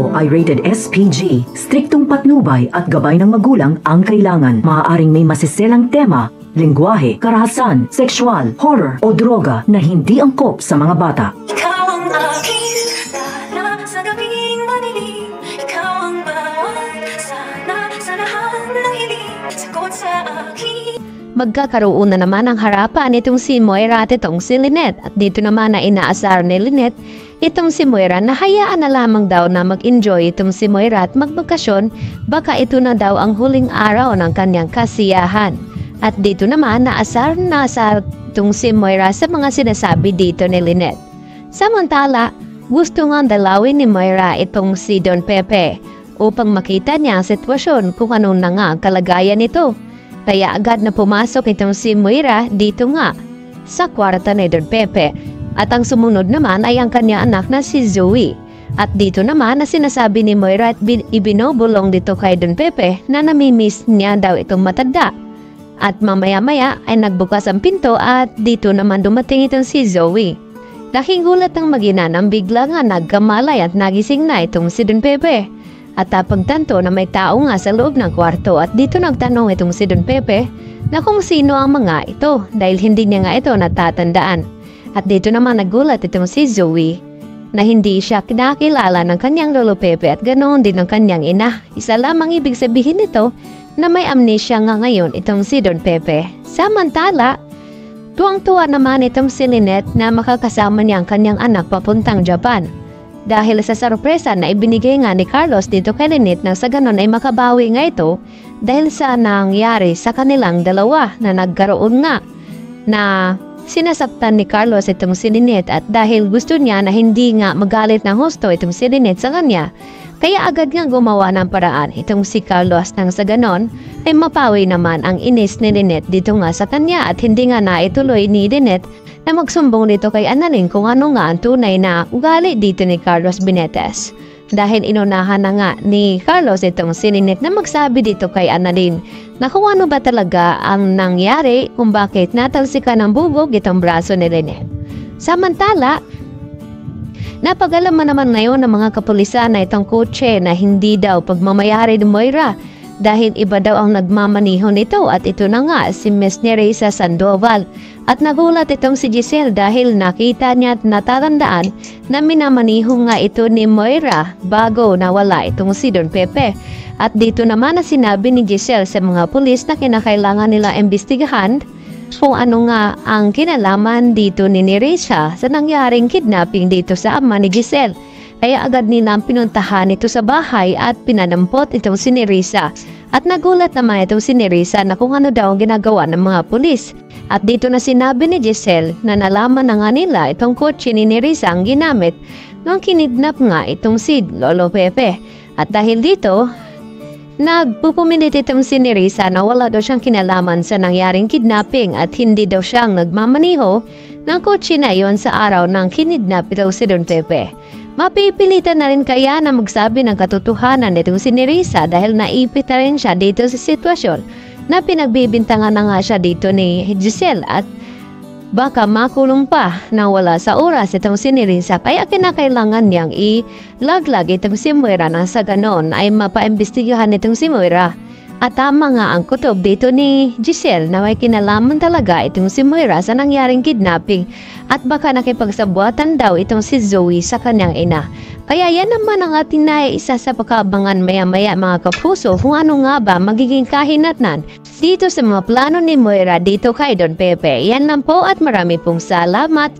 ito ay rated SPG. Striktong patnubay at gabay ng magulang ang kailangan. Maaaring may masiselang tema, lengguwahe, karahasan, sexual, horror o droga na hindi angkop sa mga bata. Ikaw ang aking dala sa gabing madilim. Ikaw ang bawat sana sa lahat ng hiling. Sagot sa akin. Magkakaroon na naman ang harapan itong si Moira at itong si Lynette. At dito naman na inaasar ni Lynette itong si Moira na hayaan na lamang daw na mag-enjoy itong si Moira at magbakasyon. Baka ito na daw ang huling araw ng kanyang kasiyahan. At dito naman naasar itong si Moira sa mga sinasabi dito ni Lynette. Samantala, gusto nga dalawin ni Moira itong si Don Pepe upang makita niya ang sitwasyon kung ano na nga ang kalagayan nito. Kaya agad na pumasok itong si Moira dito nga sa kwarta ni Don Pepe. At ang sumunod naman ay ang kanya anak na si Zoe. At dito naman na sinasabi ni Moira at ibinubulong dito kay Don Pepe na namimiss niya daw itong matanda. At mamaya-maya ay nagbukas ang pinto at dito naman dumating itong si Zoe. Laking gulat ang mag-ina nang bigla nga nagkamalay at nagising na itong si Don Pepe. At pagtanto na may tao nga sa loob ng kwarto at dito nagtanong itong si Don Pepe na kung sino ang mga ito dahil hindi niya nga ito natatandaan. At dito naman nagulat itong si Zoe na hindi siya kinakilala ng kanyang lolo Pepe at ganoon din ng kanyang ina. Isa lamang ibig sabihin nito na may amnesia nga ngayon itong si Don Pepe. Samantala, tuwang-tuwa naman itong si Lynette na makakasama niya ang kanyang anak papuntang Japan. Dahil sa sorpresa na ibinigay nga ni Carlos dito kay Lynette nang sa ganon ay makabawi nga ito dahil sa nangyari sa kanilang dalawa na nagkaroon nga na sinasaktan ni Carlos itong si Lynette at dahil gusto niya na hindi nga magalit ng husto itong si Lynette sa kanya, kaya agad nga gumawa ng paraan itong si Carlos nang sa ganon ay mapawi naman ang inis ni Lynette dito nga sa kanya at hindi nga naituloy ni Lynette na magsumbong dito kay Annalyn kung ano nga ang tunay na ugali dito ni Carlos Benitez. Dahil inunahan na nga ni Carlos itong si Lynette na magsabi dito kay Annalyn na kung ano ba talaga ang nangyari kung bakit natalsikan ng bubog itong braso ni Lynette. Samantala, napag-alaman naman ngayon ng mga kapulisan na itong kotse na hindi daw pagmamayari ni Moira dahil iba daw ang nagmamaniho nito at ito na nga si Miss Nerissa Sandoval. At nagulat itong si Giselle dahil nakita niya at natatandaan na minamaniho nga ito ni Moira bago nawala itong si Don Pepe. At dito naman na sinabi ni Giselle sa mga pulis na kinakailangan nila imbestigahan kung ano nga ang kinalaman dito ni Nerissa sa nangyaring kidnapping dito sa ama ni Giselle. Kaya agad nilang pinuntahan ito sa bahay at pinanampot itong si Nerissa. At nagulat naman itong si Nerissa na kung ano daw ang ginagawa ng mga pulis. At dito na sinabi ni Giselle na nalaman na nga nila itong kotse ni Nerissa ang ginamit nung kinidnap nga itong si Lolo Pepe. At dahil dito, nagpupumilit itong si Nerissa na wala daw siyang kinalaman sa nangyaring kidnapping at hindi daw siyang nagmamaniho ng kotse na yon sa araw ng kinidnap itong si Don Pepe. Mapipilitan na rin kaya na magsabi ng katotohanan nitong si Nerissa dahil naipit na rin siya dito sa sitwasyon na pinagbibintangan na nga siya dito ni Giselle at baka makulong pa na wala sa oras itong si Nerissa kaya kinakailangan niyang ilaglag itong si Moira nang sa ganon ay mapaimbestigahan itong si Moira. At tama nga ang kutob dito ni Giselle na may kinalaman talaga itong si Moira sa nangyaring kidnapping at baka nakipagsabuatan daw itong si Zoe sa kanyang ina. Kaya yan naman ang ating naiisa sa pagkabangan maya-maya mga kapuso kung ano nga ba magiging kahinatnan dito sa mga plano ni Moira dito kay Don Pepe. Yan lang po at marami pong salamat.